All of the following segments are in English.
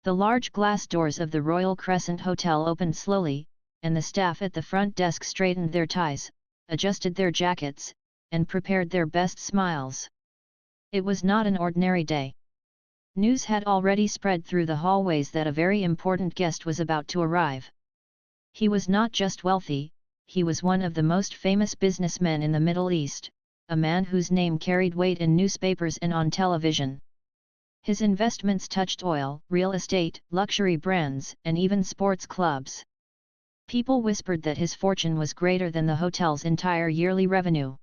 The large glass doors of the Royal Crescent Hotel opened slowly, and the staff at the front desk straightened their ties, adjusted their jackets, and prepared their best smiles. It was not an ordinary day. News had already spread through the hallways that a very important guest was about to arrive. He was not just wealthy, he was one of the most famous businessmen in the Middle East, a man whose name carried weight in newspapers and on television. His investments touched oil, real estate, luxury brands, and even sports clubs. People whispered that his fortune was greater than the hotel's entire yearly revenue.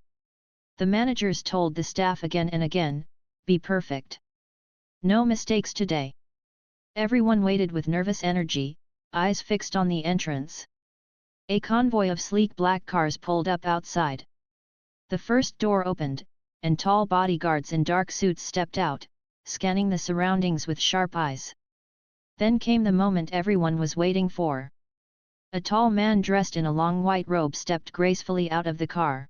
The managers told the staff again and again, "Be perfect. No mistakes today." Everyone waited with nervous energy, eyes fixed on the entrance. A convoy of sleek black cars pulled up outside. The first door opened, and tall bodyguards in dark suits stepped out, scanning the surroundings with sharp eyes. Then came the moment everyone was waiting for. A tall man dressed in a long white robe stepped gracefully out of the car.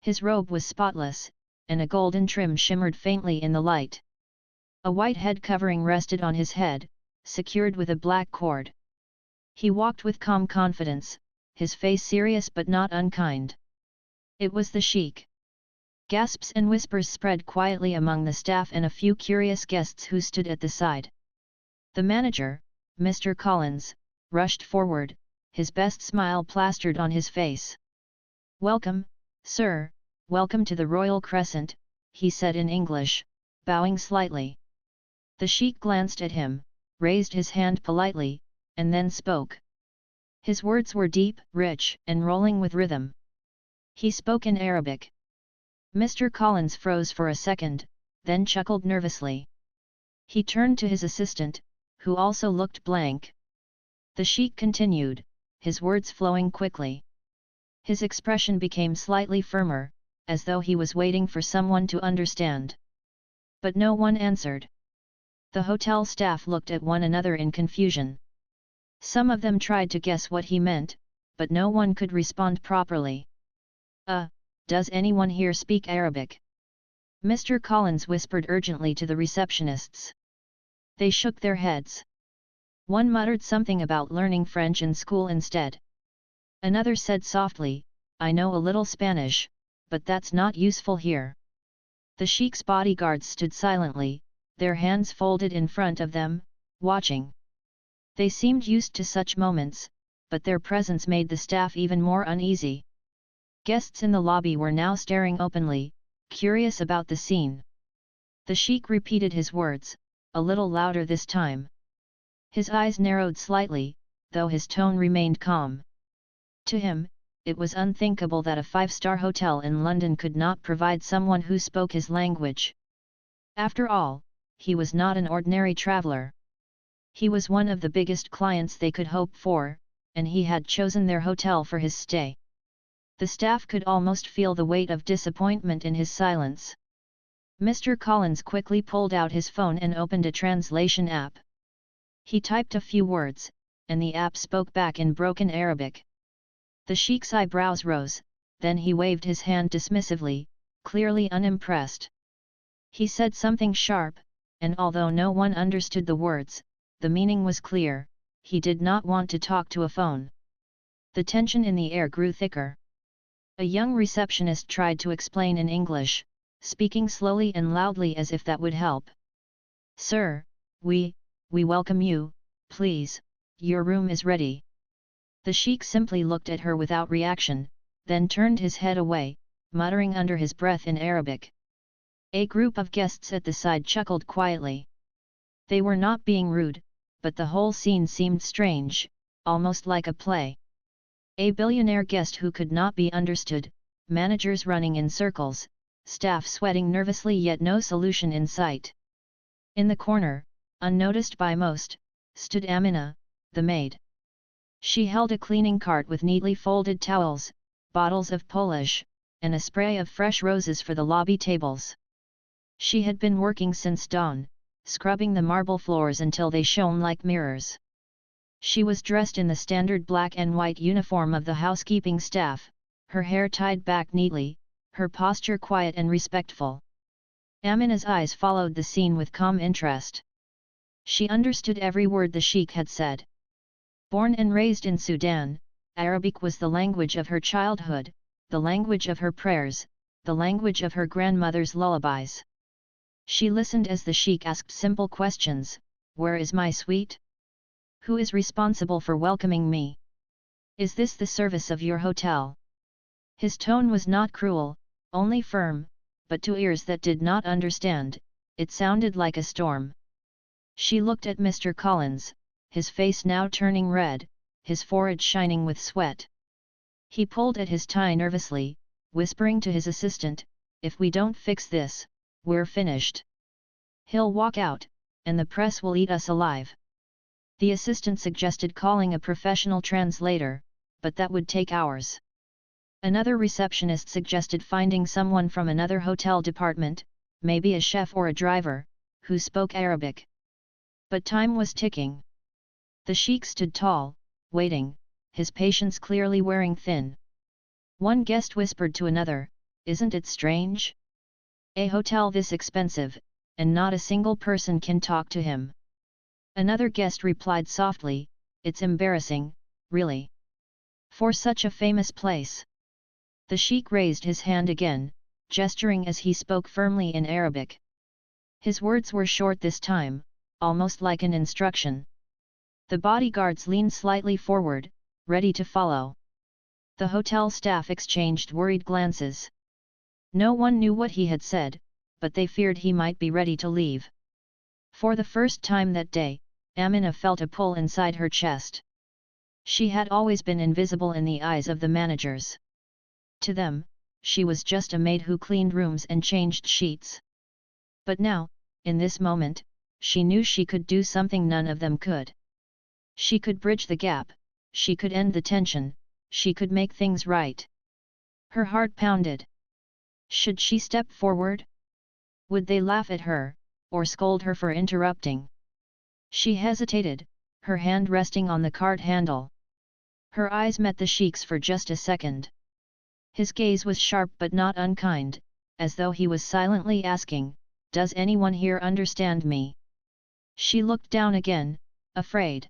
His robe was spotless, and a golden trim shimmered faintly in the light. A white head covering rested on his head, secured with a black cord. He walked with calm confidence, his face serious but not unkind. It was the Sheikh. Gasps and whispers spread quietly among the staff and a few curious guests who stood at the side. The manager, Mr. Collins, rushed forward, his best smile plastered on his face. "Welcome, sir, welcome to the Royal Crescent," he said in English, bowing slightly. The Sheikh glanced at him, raised his hand politely, and then spoke. His words were deep, rich, and rolling with rhythm. He spoke in Arabic. Mr. Collins froze for a second, then chuckled nervously. He turned to his assistant, who also looked blank. The Sheikh continued, his words flowing quickly. His expression became slightly firmer, as though he was waiting for someone to understand. But no one answered. The hotel staff looked at one another in confusion. Some of them tried to guess what he meant, but no one could respond properly. Does anyone here speak Arabic?" Mr. Collins whispered urgently to the receptionists. They shook their heads. One muttered something about learning French in school instead. Another said softly, "I know a little Spanish, but that's not useful here." The Sheikh's bodyguards stood silently, their hands folded in front of them, watching. They seemed used to such moments, but their presence made the staff even more uneasy. Guests in the lobby were now staring openly, curious about the scene. The Sheikh repeated his words, a little louder this time. His eyes narrowed slightly, though his tone remained calm. To him, it was unthinkable that a five-star hotel in London could not provide someone who spoke his language. After all, he was not an ordinary traveler. He was one of the biggest clients they could hope for, and he had chosen their hotel for his stay. The staff could almost feel the weight of disappointment in his silence. Mr. Collins quickly pulled out his phone and opened a translation app. He typed a few words, and the app spoke back in broken Arabic. The Sheikh's eyebrows rose, then he waved his hand dismissively, clearly unimpressed. He said something sharp, and although no one understood the words, the meaning was clear: he did not want to talk to a phone. The tension in the air grew thicker. A young receptionist tried to explain in English, speaking slowly and loudly as if that would help. "Sir, we welcome you, please, your room is ready." The Sheikh simply looked at her without reaction, then turned his head away, muttering under his breath in Arabic. A group of guests at the side chuckled quietly. They were not being rude, but the whole scene seemed strange, almost like a play. A billionaire guest who could not be understood, managers running in circles, staff sweating nervously yet no solution in sight. In the corner, unnoticed by most, stood Amina, the maid. She held a cleaning cart with neatly folded towels, bottles of Polish, and a spray of fresh roses for the lobby tables. She had been working since dawn, scrubbing the marble floors until they shone like mirrors. She was dressed in the standard black and white uniform of the housekeeping staff, her hair tied back neatly, her posture quiet and respectful. Amina's eyes followed the scene with calm interest. She understood every word the sheikh had said. Born and raised in Sudan, Arabic was the language of her childhood, the language of her prayers, the language of her grandmother's lullabies. She listened as the sheikh asked simple questions: "Where is my sweet? Who is responsible for welcoming me? Is this the service of your hotel?" His tone was not cruel, only firm, but to ears that did not understand, it sounded like a storm. She looked at Mr. Collins, his face now turning red, his forehead shining with sweat. He pulled at his tie nervously, whispering to his assistant, "If we don't fix this, we're finished. He'll walk out, and the press will eat us alive." The assistant suggested calling a professional translator, but that would take hours. Another receptionist suggested finding someone from another hotel department, maybe a chef or a driver, who spoke Arabic. But time was ticking. The sheikh stood tall, waiting, his patience clearly wearing thin. One guest whispered to another, "Isn't it strange? A hotel this expensive, and not a single person can talk to him." Another guest replied softly, "It's embarrassing, really. For such a famous place." The sheikh raised his hand again, gesturing as he spoke firmly in Arabic. His words were short this time, almost like an instruction. The bodyguards leaned slightly forward, ready to follow. The hotel staff exchanged worried glances. No one knew what he had said, but they feared he might be ready to leave. For the first time that day, Amina felt a pull inside her chest. She had always been invisible in the eyes of the managers. To them, she was just a maid who cleaned rooms and changed sheets. But now, in this moment, she knew she could do something none of them could. She could bridge the gap, she could end the tension, she could make things right. Her heart pounded. Should she step forward? Would they laugh at her, or scold her for interrupting? She hesitated, her hand resting on the cart handle. Her eyes met the sheikh's for just a second. His gaze was sharp but not unkind, as though he was silently asking, "Does anyone here understand me?" She looked down again, afraid.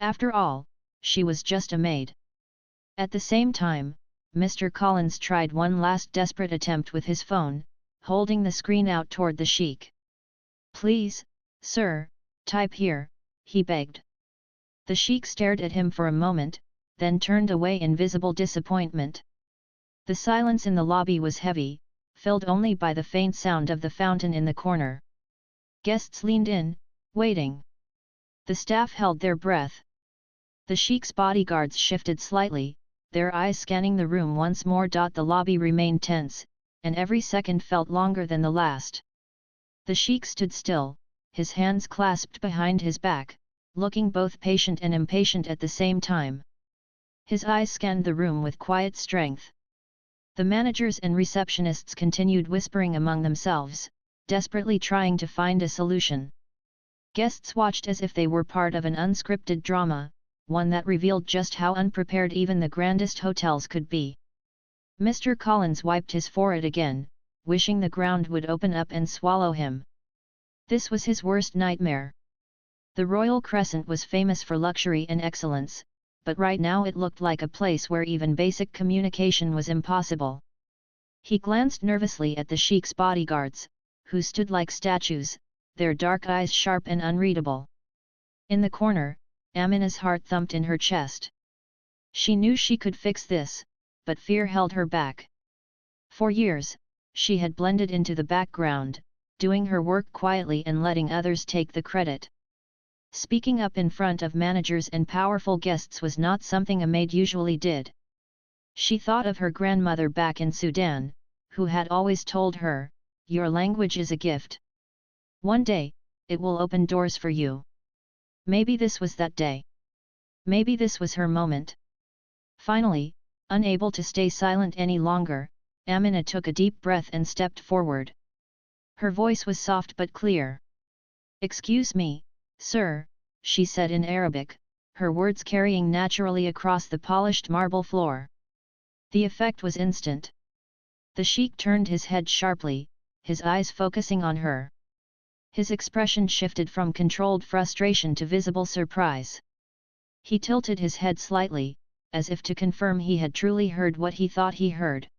After all, she was just a maid. At the same time, Mr. Collins tried one last desperate attempt with his phone, holding the screen out toward the sheikh. "Please, sir, type here," he begged. The sheikh stared at him for a moment, then turned away in visible disappointment. The silence in the lobby was heavy, filled only by the faint sound of the fountain in the corner. Guests leaned in, waiting. The staff held their breath. The sheikh's bodyguards shifted slightly, their eyes scanning the room once more. The lobby remained tense, and every second felt longer than the last. The sheikh stood still, his hands clasped behind his back, looking both patient and impatient at the same time. His eyes scanned the room with quiet strength. The managers and receptionists continued whispering among themselves, desperately trying to find a solution. Guests watched as if they were part of an unscripted drama, one that revealed just how unprepared even the grandest hotels could be. Mr. Collins wiped his forehead again, wishing the ground would open up and swallow him. This was his worst nightmare. The Royal Crescent was famous for luxury and excellence, but right now it looked like a place where even basic communication was impossible. He glanced nervously at the sheikh's bodyguards, who stood like statues, their dark eyes sharp and unreadable. In the corner, Amina's heart thumped in her chest. She knew she could fix this, but fear held her back. For years, she had blended into the background, doing her work quietly and letting others take the credit. Speaking up in front of managers and powerful guests was not something a maid usually did. She thought of her grandmother back in Sudan, who had always told her, "Your language is a gift. One day, it will open doors for you." Maybe this was that day. Maybe this was her moment. Finally, unable to stay silent any longer, Amina took a deep breath and stepped forward. Her voice was soft but clear. "Excuse me, sir," she said in Arabic, her words carrying naturally across the polished marble floor. The effect was instant. The sheikh turned his head sharply, his eyes focusing on her. His expression shifted from controlled frustration to visible surprise. He tilted his head slightly, as if to confirm he had truly heard what he thought he heard.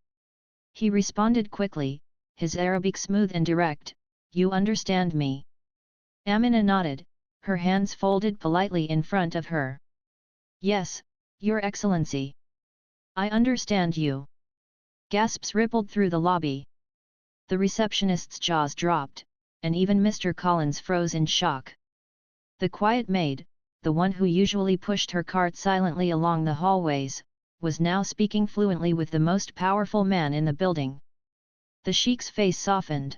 He responded quickly, his Arabic smooth and direct, "You understand me?" Amina nodded, her hands folded politely in front of her. "Yes, Your Excellency. I understand you." Gasps rippled through the lobby. The receptionist's jaws dropped, and even Mr. Collins froze in shock. The quiet maid, the one who usually pushed her cart silently along the hallways, was now speaking fluently with the most powerful man in the building. The Sheikh's face softened.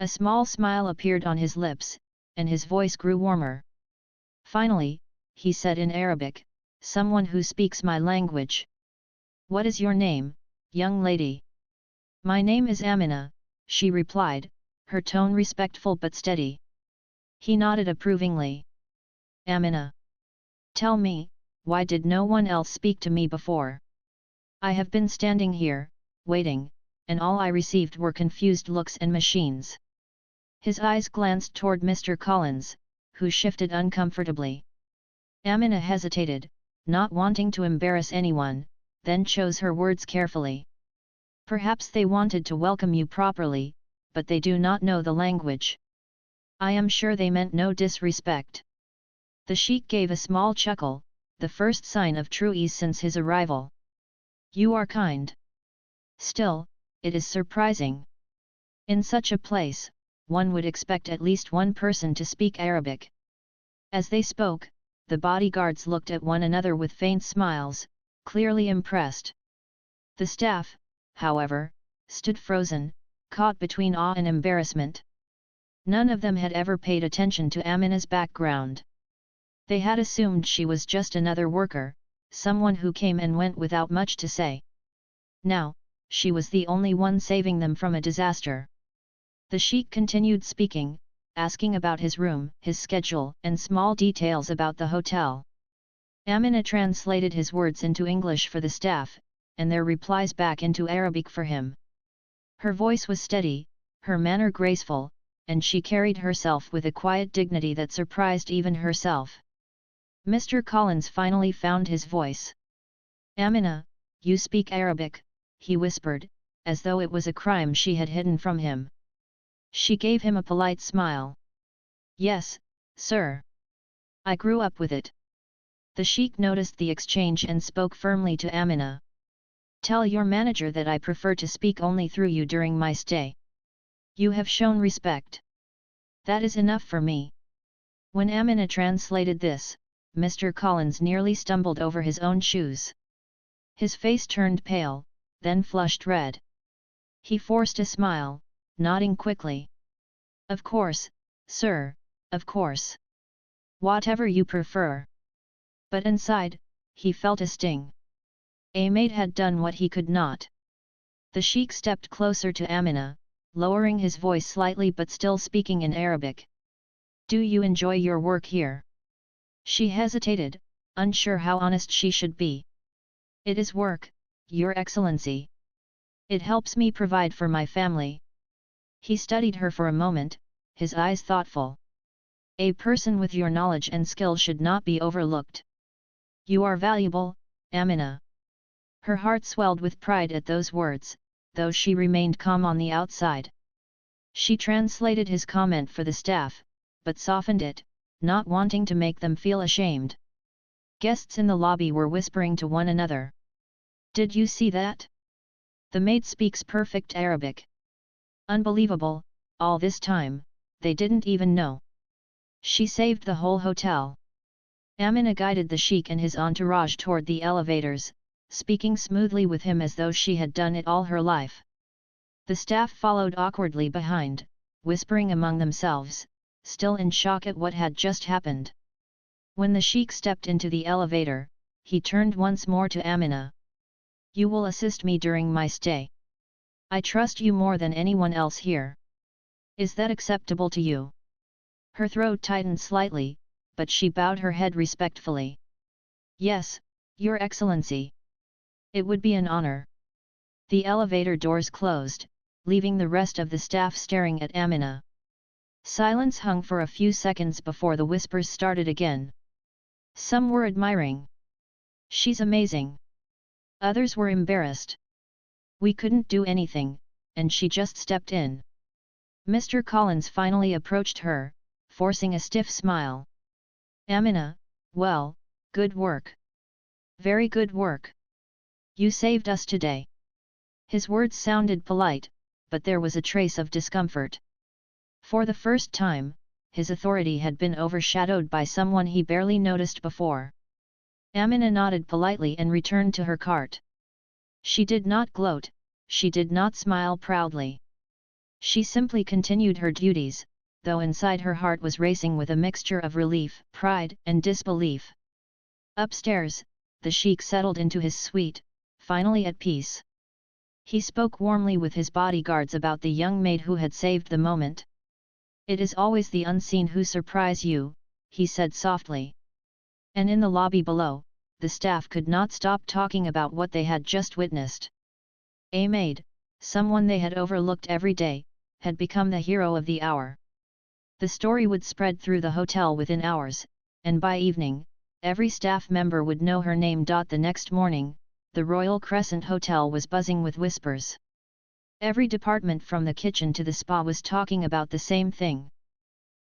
A small smile appeared on his lips, and his voice grew warmer. "Finally," he said in Arabic, "someone who speaks my language. What is your name, young lady?" "My name is Amina," she replied, her tone respectful but steady. He nodded approvingly. "Amina. Tell me, why did no one else speak to me before? I have been standing here, waiting, and all I received were confused looks and machines." His eyes glanced toward Mr. Collins, who shifted uncomfortably. Amina hesitated, not wanting to embarrass anyone, then chose her words carefully. "Perhaps they wanted to welcome you properly, but they do not know the language. I am sure they meant no disrespect." The Sheikh gave a small chuckle, the first sign of true ease since his arrival. "You are kind. Still, it is surprising. In such a place, one would expect at least one person to speak Arabic." As they spoke, the bodyguards looked at one another with faint smiles, clearly impressed. The staff, however, stood frozen, caught between awe and embarrassment. None of them had ever paid attention to Amina's background. They had assumed she was just another worker, someone who came and went without much to say. Now, she was the only one saving them from a disaster. The Sheikh continued speaking, asking about his room, his schedule, and small details about the hotel. Amina translated his words into English for the staff, and their replies back into Arabic for him. Her voice was steady, her manner graceful, and she carried herself with a quiet dignity that surprised even herself. Mr. Collins finally found his voice. "Amina, you speak Arabic," he whispered, as though it was a crime she had hidden from him. She gave him a polite smile. "Yes, sir. I grew up with it." The Sheikh noticed the exchange and spoke firmly to Amina. "Tell your manager that I prefer to speak only through you during my stay. You have shown respect. That is enough for me." When Amina translated this, Mr. Collins nearly stumbled over his own shoes. His face turned pale, then flushed red. He forced a smile, nodding quickly. "Of course, sir, of course. Whatever you prefer." But inside, he felt a sting. A maid had done what he could not. The Sheikh stepped closer to Amina, lowering his voice slightly but still speaking in Arabic. "Do you enjoy your work here?" She hesitated, unsure how honest she should be. "It is work, Your Excellency. It helps me provide for my family." He studied her for a moment, his eyes thoughtful. "A person with your knowledge and skill should not be overlooked. You are valuable, Amina." Her heart swelled with pride at those words, though she remained calm on the outside. She translated his comment for the staff, but softened it, not wanting to make them feel ashamed. Guests in the lobby were whispering to one another. "Did you see that? The maid speaks perfect Arabic. Unbelievable, all this time, they didn't even know. She saved the whole hotel." Amina guided the Sheikh and his entourage toward the elevators, speaking smoothly with him as though she had done it all her life. The staff followed awkwardly behind, whispering among themselves, still in shock at what had just happened. When the Sheikh stepped into the elevator, he turned once more to Amina. "You will assist me during my stay. I trust you more than anyone else here. Is that acceptable to you?" Her throat tightened slightly, but she bowed her head respectfully. "Yes, Your Excellency. It would be an honor." The elevator doors closed, leaving the rest of the staff staring at Amina. Silence hung for a few seconds before the whispers started again. Some were admiring. She's amazing. Others were embarrassed. We couldn't do anything, and she just stepped in. Mr. Collins finally approached her, forcing a stiff smile. Amina, well, good work. Very good work. You saved us today. His words sounded polite, but there was a trace of discomfort. For the first time, his authority had been overshadowed by someone he barely noticed before. Amina nodded politely and returned to her cart. She did not gloat, she did not smile proudly. She simply continued her duties, though inside her heart was racing with a mixture of relief, pride, and disbelief. Upstairs, the sheikh settled into his suite, finally at peace. He spoke warmly with his bodyguards about the young maid who had saved the moment. It is always the unseen who surprise you, he said softly. And in the lobby below, the staff could not stop talking about what they had just witnessed. A maid, someone they had overlooked every day, had become the hero of the hour. The story would spread through the hotel within hours, and by evening, every staff member would know her name. The next morning, the Royal Crescent Hotel was buzzing with whispers. Every department from the kitchen to the spa was talking about the same thing.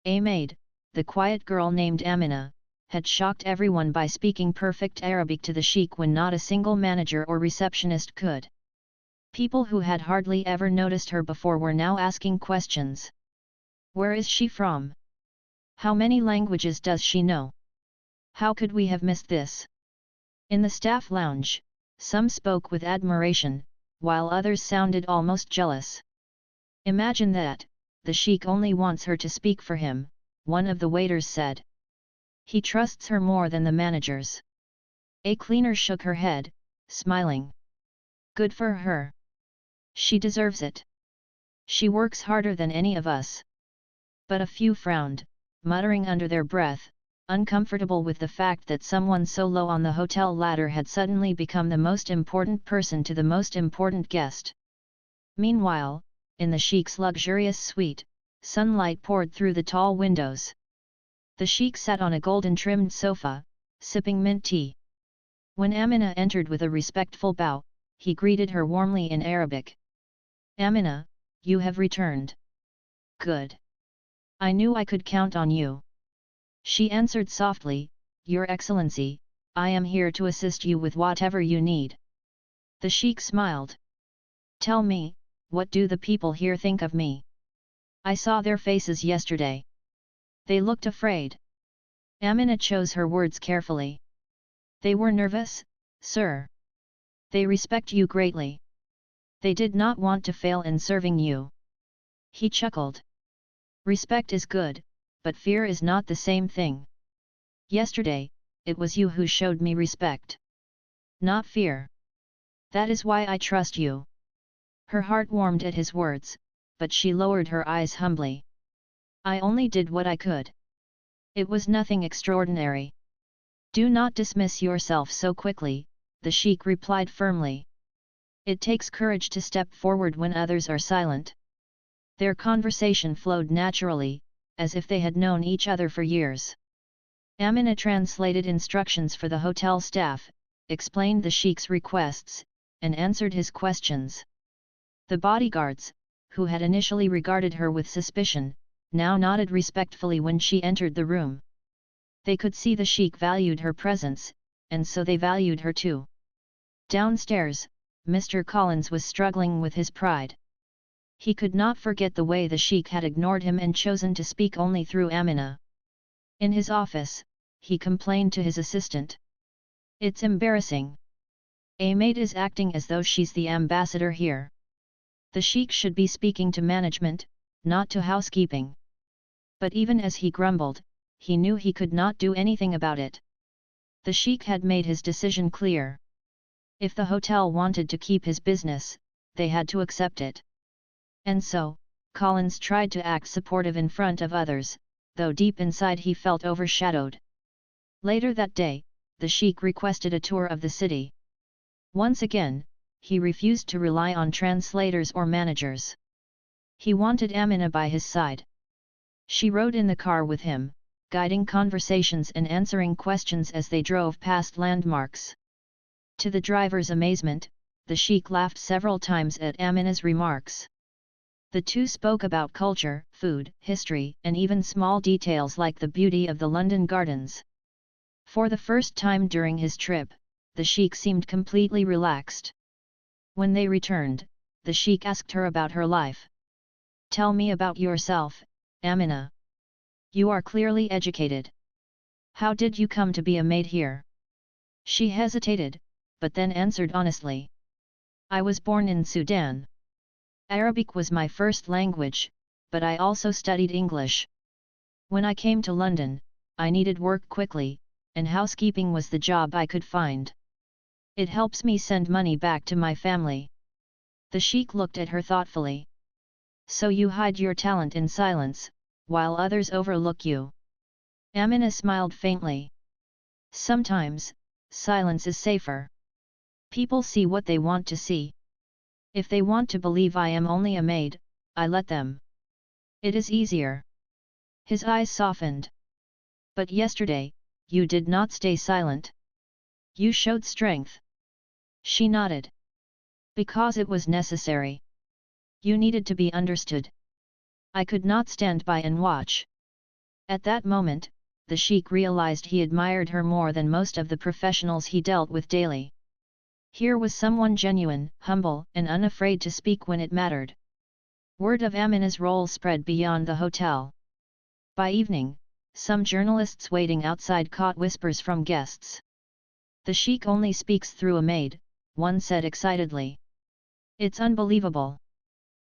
A maid, the quiet girl named Amina, had shocked everyone by speaking perfect Arabic to the sheikh when not a single manager or receptionist could. People who had hardly ever noticed her before were now asking questions. Where is she from? How many languages does she know? How could we have missed this? In the staff lounge, some spoke with admiration, while others sounded almost jealous. Imagine that, the sheikh only wants her to speak for him, one of the waiters said. He trusts her more than the managers. A cleaner shook her head, smiling. Good for her. She deserves it. She works harder than any of us. But a few frowned, muttering under their breath, uncomfortable with the fact that someone so low on the hotel ladder had suddenly become the most important person to the most important guest. Meanwhile, in the sheikh's luxurious suite, sunlight poured through the tall windows. The sheikh sat on a golden-trimmed sofa, sipping mint tea. When Amina entered with a respectful bow, he greeted her warmly in Arabic. Amina, you have returned. Good. I knew I could count on you. She answered softly, Your Excellency, I am here to assist you with whatever you need. The sheikh smiled. Tell me, what do the people here think of me? I saw their faces yesterday. They looked afraid. Amina chose her words carefully. They were nervous, sir. They respect you greatly. They did not want to fail in serving you. He chuckled. Respect is good, but fear is not the same thing. Yesterday, it was you who showed me respect. Not fear. That is why I trust you. Her heart warmed at his words, but she lowered her eyes humbly. I only did what I could. It was nothing extraordinary. Do not dismiss yourself so quickly, the sheikh replied firmly. It takes courage to step forward when others are silent. Their conversation flowed naturally, as if they had known each other for years. Amina translated instructions for the hotel staff, explained the sheikh's requests, and answered his questions. The bodyguards, who had initially regarded her with suspicion, now nodded respectfully when she entered the room. They could see the sheikh valued her presence, and so they valued her too. Downstairs, Mr. Collins was struggling with his pride. He could not forget the way the sheikh had ignored him and chosen to speak only through Amina. In his office, he complained to his assistant. It's embarrassing. A maid is acting as though she's the ambassador here. The sheikh should be speaking to management, not to housekeeping. But even as he grumbled, he knew he could not do anything about it. The sheikh had made his decision clear. If the hotel wanted to keep his business, they had to accept it. And so, Collins tried to act supportive in front of others, though deep inside he felt overshadowed. Later that day, the sheikh requested a tour of the city. Once again, he refused to rely on translators or managers. He wanted Amina by his side. She rode in the car with him, guiding conversations and answering questions as they drove past landmarks. To the driver's amazement, the sheikh laughed several times at Amina's remarks. The two spoke about culture, food, history, and even small details like the beauty of the London gardens. For the first time during his trip, the sheikh seemed completely relaxed. When they returned, the sheikh asked her about her life. "Tell me about yourself, Amina. You are clearly educated. How did you come to be a maid here?" She hesitated, but then answered honestly. "I was born in Sudan. Arabic was my first language, but I also studied English. When I came to London, I needed work quickly, and housekeeping was the job I could find. It helps me send money back to my family." The sheikh looked at her thoughtfully. "So you hide your talent in silence, while others overlook you?" Amina smiled faintly. "Sometimes, silence is safer. People see what they want to see. If they want to believe I am only a maid, I let them. It is easier." His eyes softened. "But yesterday, you did not stay silent. You showed strength." She nodded. "Because it was necessary. You needed to be understood. I could not stand by and watch." At that moment, the sheikh realized he admired her more than most of the professionals he dealt with daily. Here was someone genuine, humble, and unafraid to speak when it mattered. Word of Amina's role spread beyond the hotel. By evening, some journalists waiting outside caught whispers from guests. "The sheikh only speaks through a maid," one said excitedly. "It's unbelievable."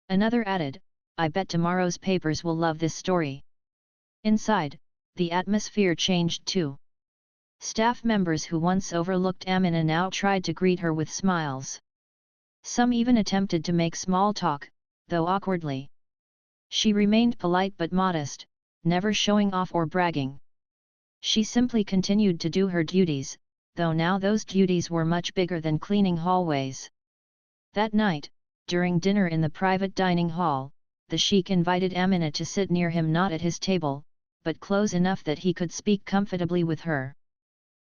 Another added, "I bet tomorrow's papers will love this story." Inside, the atmosphere changed too. Staff members who once overlooked Amina now tried to greet her with smiles. Some even attempted to make small talk, though awkwardly. She remained polite but modest, never showing off or bragging. She simply continued to do her duties, though now those duties were much bigger than cleaning hallways. That night, during dinner in the private dining hall, the sheikh invited Amina to sit near him, not at his table, but close enough that he could speak comfortably with her.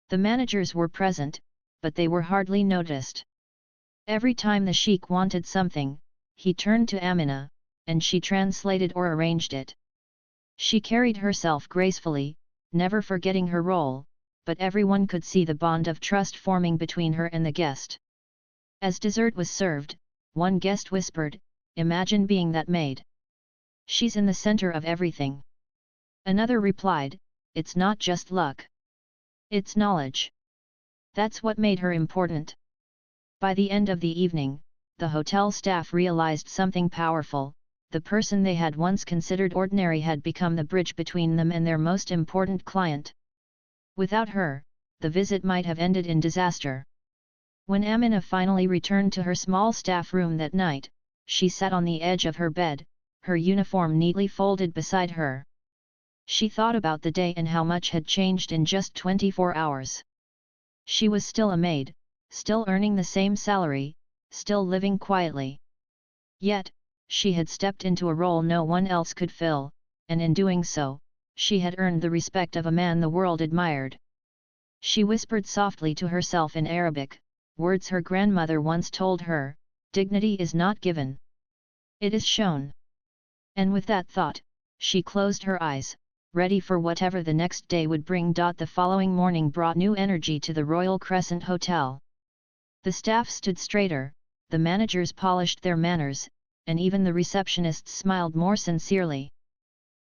The managers were present, but they were hardly noticed. Every time the sheikh wanted something, he turned to Amina, and she translated or arranged it. She carried herself gracefully, never forgetting her role, but everyone could see the bond of trust forming between her and the guest. As dessert was served, one guest whispered, "Imagine being that maid. She's in the center of everything." Another replied, "It's not just luck. It's knowledge. That's what made her important." By the end of the evening, the hotel staff realized something powerful. The person they had once considered ordinary had become the bridge between them and their most important client. Without her, the visit might have ended in disaster. When Amina finally returned to her small staff room that night, she sat on the edge of her bed, her uniform neatly folded beside her. She thought about the day and how much had changed in just 24 hours. She was still a maid, still earning the same salary, still living quietly. Yet, she had stepped into a role no one else could fill, and in doing so, she had earned the respect of a man the world admired. She whispered softly to herself in Arabic, words her grandmother once told her, "Dignity is not given. It is shown." And with that thought, she closed her eyes, ready for whatever the next day would bring. The following morning brought new energy to the Royal Crescent Hotel. The staff stood straighter, the managers polished their manners, and even the receptionists smiled more sincerely.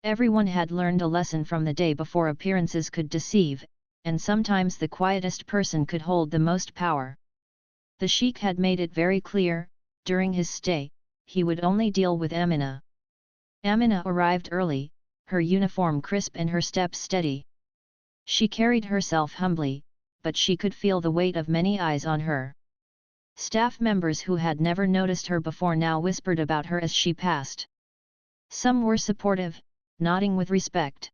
Everyone had learned a lesson from the day before: appearances could deceive, and sometimes the quietest person could hold the most power. The sheikh had made it very clear, during his stay, he would only deal with Amina. Amina arrived early, her uniform crisp and her step steady. She carried herself humbly, but she could feel the weight of many eyes on her. Staff members who had never noticed her before now whispered about her as she passed. Some were supportive, nodding with respect.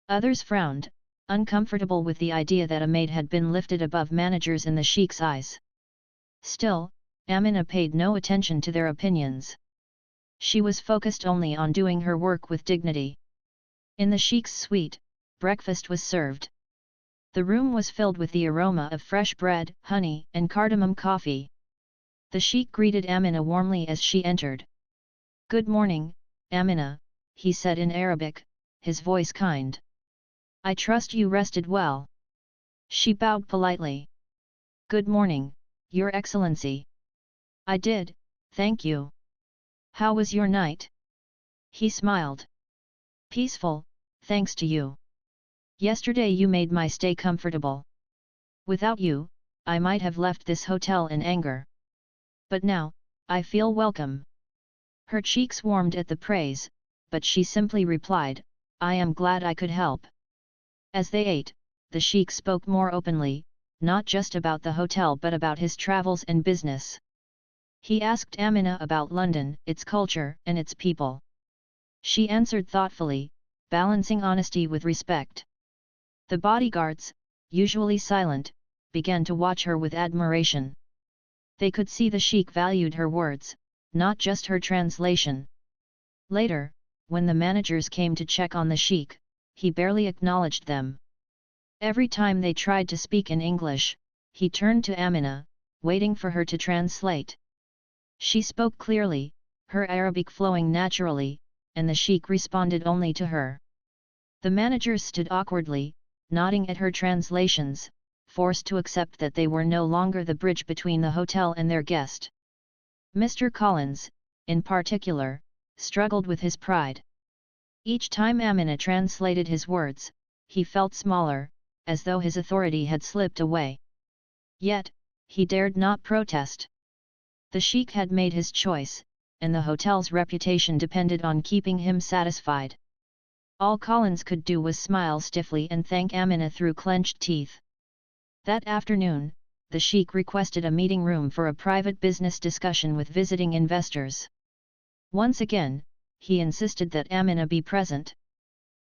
Others frowned, uncomfortable with the idea that a maid had been lifted above managers in the sheikh's eyes. Still, Amina paid no attention to their opinions. She was focused only on doing her work with dignity. In the Sheikh's suite, breakfast was served. The room was filled with the aroma of fresh bread, honey, and cardamom coffee. The Sheikh greeted Amina warmly as she entered. "Good morning, Amina," he said in Arabic, his voice kind. "I trust you rested well." She bowed politely. "Good morning, Your Excellency." "I did, thank you. How was your night?" He smiled. "Peaceful, thanks to you. Yesterday you made my stay comfortable. Without you, I might have left this hotel in anger. But now, I feel welcome." Her cheeks warmed at the praise, but she simply replied, "I am glad I could help." As they ate, the Sheikh spoke more openly, not just about the hotel but about his travels and business. He asked Amina about London, its culture and its people. She answered thoughtfully, balancing honesty with respect. The bodyguards, usually silent, began to watch her with admiration. They could see the Sheikh valued her words, not just her translation. Later, when the managers came to check on the Sheikh, he barely acknowledged them. Every time they tried to speak in English, he turned to Amina, waiting for her to translate. She spoke clearly, her Arabic flowing naturally, and the Sheikh responded only to her. The managers stood awkwardly, nodding at her translations, forced to accept that they were no longer the bridge between the hotel and their guest. Mr. Collins, in particular, struggled with his pride. Each time Amina translated his words, he felt smaller, as though his authority had slipped away. Yet, he dared not protest. The Sheikh had made his choice, and the hotel's reputation depended on keeping him satisfied. All Collins could do was smile stiffly and thank Amina through clenched teeth. That afternoon, the Sheikh requested a meeting room for a private business discussion with visiting investors. Once again, he insisted that Amina be present.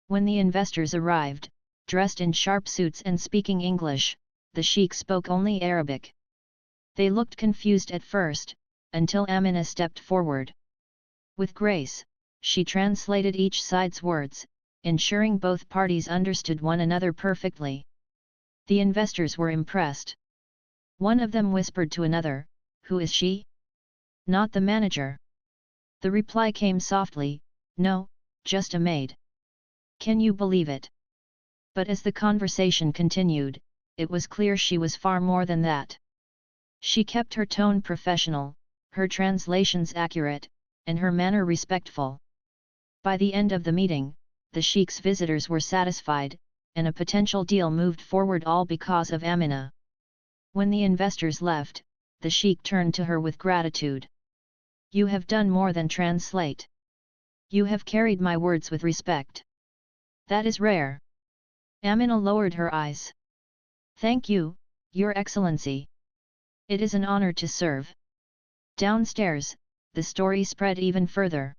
When the investors arrived, dressed in sharp suits and speaking English, the Sheikh spoke only Arabic. They looked confused at first, until Amina stepped forward. With grace, she translated each side's words, ensuring both parties understood one another perfectly. The investors were impressed. One of them whispered to another, "Who is she?" "Not the manager." The reply came softly, "No, just a maid." "Can you believe it?" But as the conversation continued, it was clear she was far more than that. She kept her tone professional, her translations accurate, and her manner respectful. By the end of the meeting, the Sheikh's visitors were satisfied, and a potential deal moved forward all because of Amina. When the investors left, the Sheikh turned to her with gratitude. "You have done more than translate. You have carried my words with respect. That is rare." Amina lowered her eyes. "Thank you, Your Excellency. It is an honor to serve." Downstairs, the story spread even further.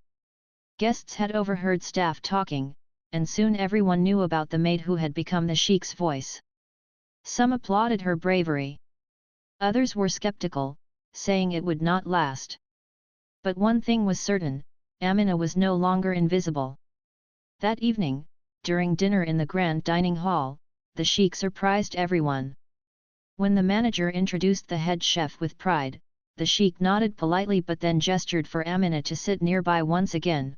Guests had overheard staff talking, and soon everyone knew about the maid who had become the Sheikh's voice. Some applauded her bravery. Others were skeptical, saying it would not last. But one thing was certain, Amina was no longer invisible. That evening, during dinner in the grand dining hall, the Sheikh surprised everyone. When the manager introduced the head chef with pride, the Sheikh nodded politely but then gestured for Amina to sit nearby once again.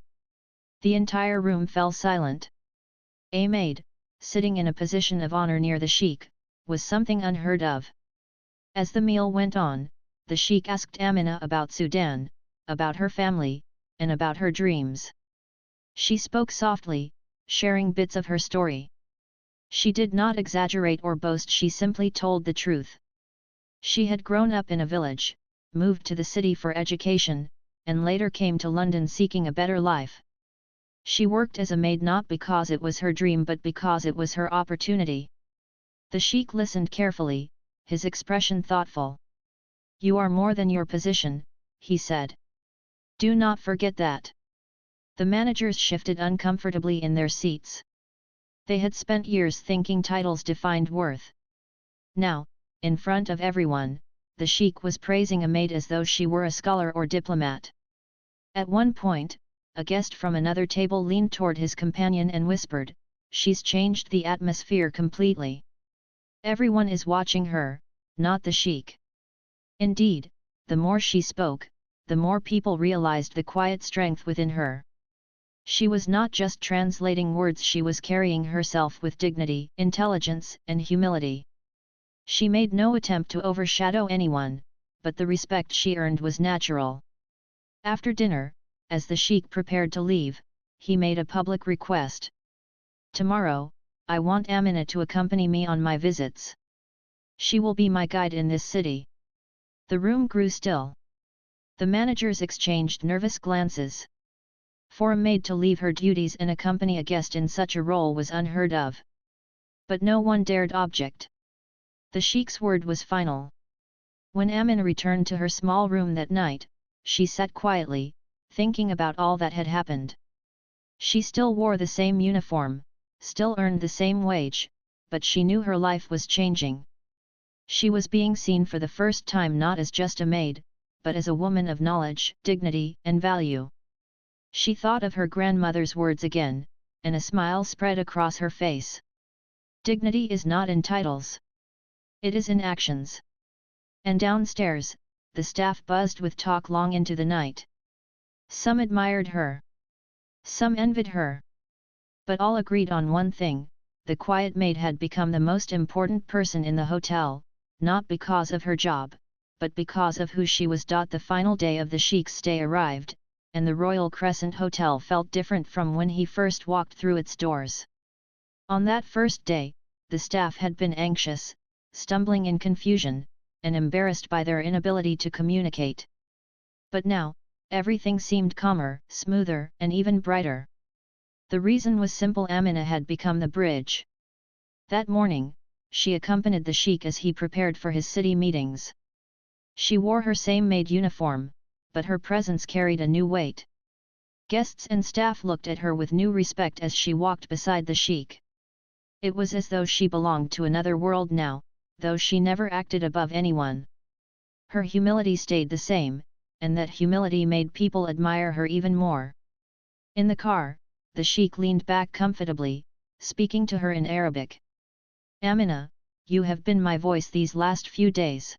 The entire room fell silent. A maid, sitting in a position of honor near the Sheikh, was something unheard of. As the meal went on, the Sheikh asked Amina about Sudan, about her family, and about her dreams. She spoke softly, sharing bits of her story. She did not exaggerate or boast, she simply told the truth. She had grown up in a village, moved to the city for education, and later came to London seeking a better life. She worked as a maid not because it was her dream but because it was her opportunity. The Sheikh listened carefully, his expression thoughtful. "You are more than your position," he said. "Do not forget that." The managers shifted uncomfortably in their seats. They had spent years thinking titles defined worth. Now, in front of everyone, the Sheikh was praising a maid as though she were a scholar or diplomat. At one point, a guest from another table leaned toward his companion and whispered, "She's changed the atmosphere completely. Everyone is watching her, not the sheik." Indeed, the more she spoke, the more people realized the quiet strength within her. She was not just translating words, she was carrying herself with dignity, intelligence, and humility. She made no attempt to overshadow anyone, but the respect she earned was natural. After dinner, as the sheik prepared to leave, he made a public request. "Tomorrow, I want Amina to accompany me on my visits. She will be my guide in this city." The room grew still. The managers exchanged nervous glances. For a maid to leave her duties and accompany a guest in such a role was unheard of. But no one dared object. The sheik's word was final. When Amina returned to her small room that night, she sat quietly, thinking about all that had happened. She still wore the same uniform, still earned the same wage, but she knew her life was changing. She was being seen for the first time not as just a maid, but as a woman of knowledge, dignity, and value. She thought of her grandmother's words again, and a smile spread across her face. Dignity is not in titles. It is in actions. And downstairs, the staff buzzed with talk long into the night. Some admired her. Some envied her. But all agreed on one thing: the quiet maid had become the most important person in the hotel, not because of her job, but because of who she was. The final day of the sheik's stay arrived, and the Royal Crescent Hotel felt different from when he first walked through its doors. On that first day, the staff had been anxious, stumbling in confusion, and embarrassed by their inability to communicate. But now, everything seemed calmer, smoother, and even brighter. The reason was simple: Amina had become the bridge. That morning, she accompanied the sheik as he prepared for his city meetings. She wore her same maid uniform, but her presence carried a new weight. Guests and staff looked at her with new respect as she walked beside the sheik. It was as though she belonged to another world now, though she never acted above anyone. Her humility stayed the same, and that humility made people admire her even more. In the car, the sheik leaned back comfortably, speaking to her in Arabic. "Amina, you have been my voice these last few days.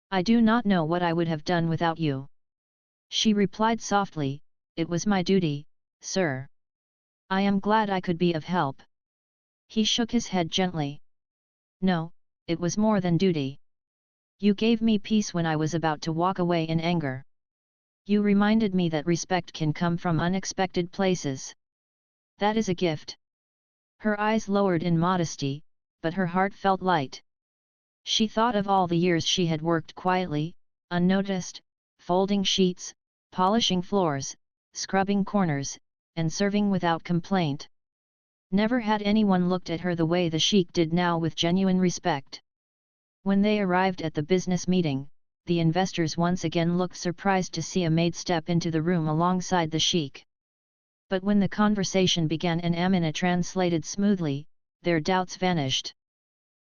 I do not know what I would have done without you." She replied softly, "It was my duty, sir. I am glad I could be of help." He shook his head gently. "No, it was more than duty. You gave me peace when I was about to walk away in anger. You reminded me that respect can come from unexpected places. That is a gift." Her eyes lowered in modesty, but her heart felt light. She thought of all the years she had worked quietly, unnoticed, folding sheets, polishing floors, scrubbing corners, and serving without complaint. Never had anyone looked at her the way the sheik did now, with genuine respect. When they arrived at the business meeting, the investors once again looked surprised to see a maid step into the room alongside the sheik. But when the conversation began and Amina translated smoothly, their doubts vanished.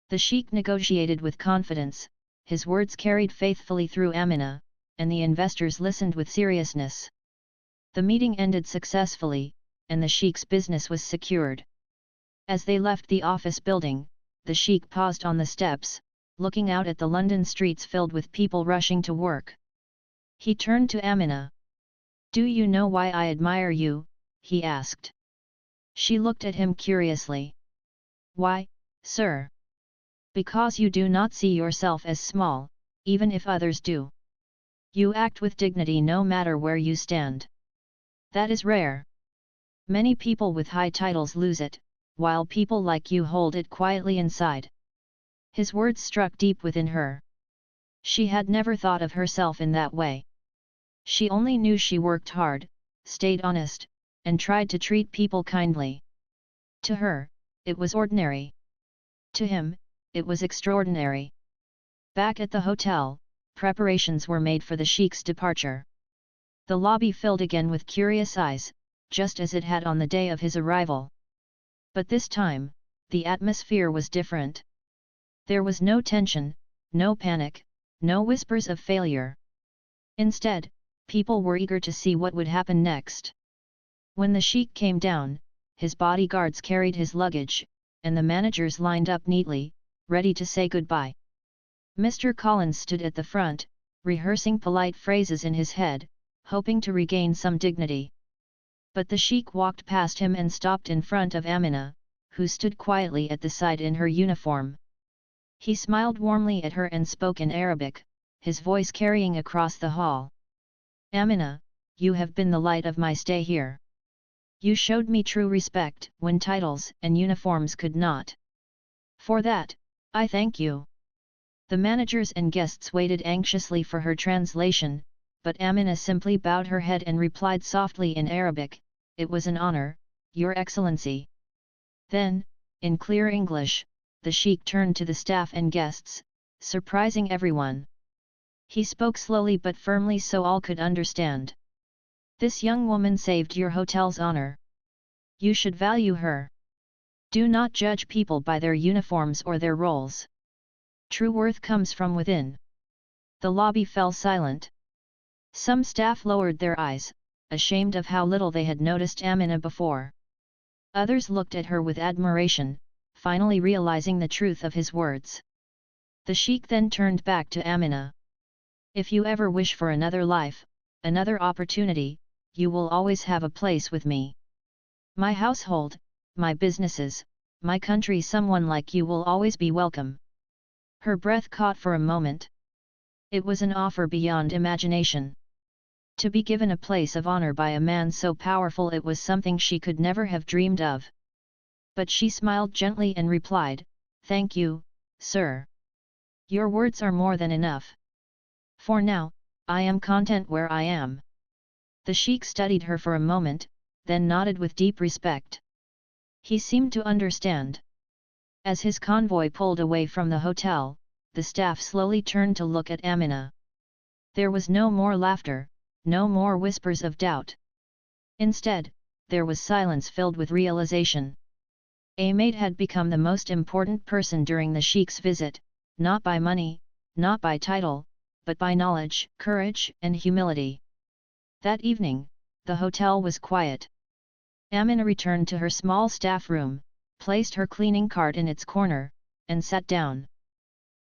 The sheik negotiated with confidence, his words carried faithfully through Amina, and the investors listened with seriousness. The meeting ended successfully, and the sheik's business was secured. As they left the office building, the sheik paused on the steps, looking out at the London streets filled with people rushing to work. He turned to Amina. "Do you know why I admire you?" he asked. She looked at him curiously. "Why, sir?" "Because you do not see yourself as small, even if others do. You act with dignity no matter where you stand. That is rare. Many people with high titles lose it, while people like you hold it quietly inside." His words struck deep within her. She had never thought of herself in that way. She only knew she worked hard, stayed honest, and tried to treat people kindly. To her, it was ordinary. To him, it was extraordinary. Back at the hotel, preparations were made for the sheik's departure. The lobby filled again with curious eyes, just as it had on the day of his arrival. But this time, the atmosphere was different. There was no tension, no panic, no whispers of failure. Instead, people were eager to see what would happen next. When the sheikh came down, his bodyguards carried his luggage, and the managers lined up neatly, ready to say goodbye. Mr. Collins stood at the front, rehearsing polite phrases in his head, hoping to regain some dignity. But the sheikh walked past him and stopped in front of Amina, who stood quietly at the side in her uniform. He smiled warmly at her and spoke in Arabic, his voice carrying across the hall. "Amina, you have been the light of my stay here. You showed me true respect when titles and uniforms could not. For that, I thank you." The managers and guests waited anxiously for her translation, but Amina simply bowed her head and replied softly in Arabic, "It was an honor, Your Excellency." Then, in clear English, the sheikh turned to the staff and guests, surprising everyone. He spoke slowly but firmly so all could understand. "This young woman saved your hotel's honor. You should value her. Do not judge people by their uniforms or their roles. True worth comes from within." The lobby fell silent. Some staff lowered their eyes, ashamed of how little they had noticed Amina before. Others looked at her with admiration, finally realizing the truth of his words. The sheikh then turned back to Amina. "If you ever wish for another life, another opportunity, you will always have a place with me. My household, my businesses, my country, someone like you will always be welcome." Her breath caught for a moment. It was an offer beyond imagination. To be given a place of honor by a man so powerful, it was something she could never have dreamed of. But she smiled gently and replied, "Thank you, sir. Your words are more than enough. For now, I am content where I am." The sheikh studied her for a moment, then nodded with deep respect. He seemed to understand. As his convoy pulled away from the hotel, the staff slowly turned to look at Amina. There was no more laughter, no more whispers of doubt. Instead, there was silence filled with realization. A maid had become the most important person during the sheikh's visit, not by money, not by title, but by knowledge, courage, and humility. That evening, the hotel was quiet. Amina returned to her small staff room, placed her cleaning cart in its corner, and sat down.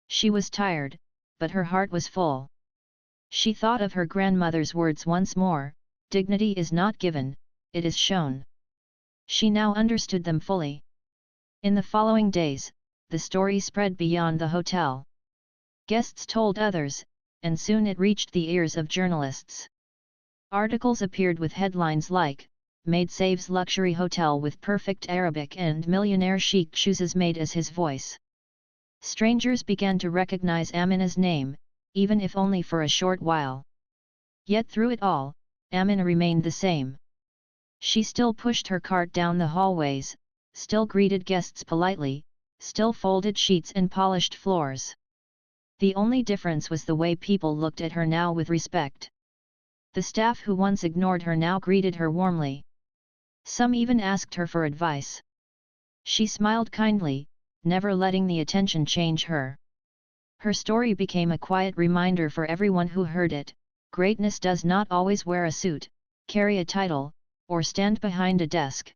She was tired, but her heart was full. She thought of her grandmother's words once more, "Dignity is not given, it is shown." She now understood them fully. In the following days, the story spread beyond the hotel. Guests told others, and soon it reached the ears of journalists. Articles appeared with headlines like, "Maid saves luxury hotel with perfect Arabic" and "Millionaire Sheikh chooses maid as his voice." Strangers began to recognize Amina's name, even if only for a short while. Yet through it all, Amina remained the same. She still pushed her cart down the hallways, still greeted guests politely, still folded sheets and polished floors. The only difference was the way people looked at her now with respect. The staff who once ignored her now greeted her warmly. Some even asked her for advice. She smiled kindly, never letting the attention change her. Her story became a quiet reminder for everyone who heard it: greatness does not always wear a suit, carry a title, or stand behind a desk.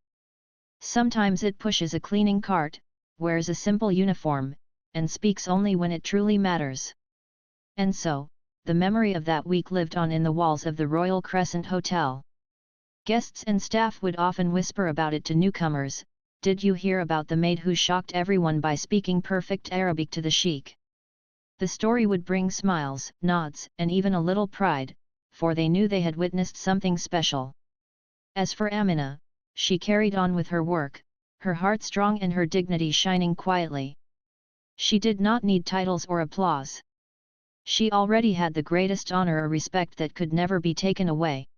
Sometimes it pushes a cleaning cart, wears a simple uniform, and speaks only when it truly matters. And so, the memory of that week lived on in the walls of the Royal Crescent Hotel. Guests and staff would often whisper about it to newcomers: "Did you hear about the maid who shocked everyone by speaking perfect Arabic to the sheikh?" The story would bring smiles, nods, and even a little pride, for they knew they had witnessed something special. As for Amina, she carried on with her work, her heart strong and her dignity shining quietly. She did not need titles or applause. She already had the greatest honor, a respect that could never be taken away.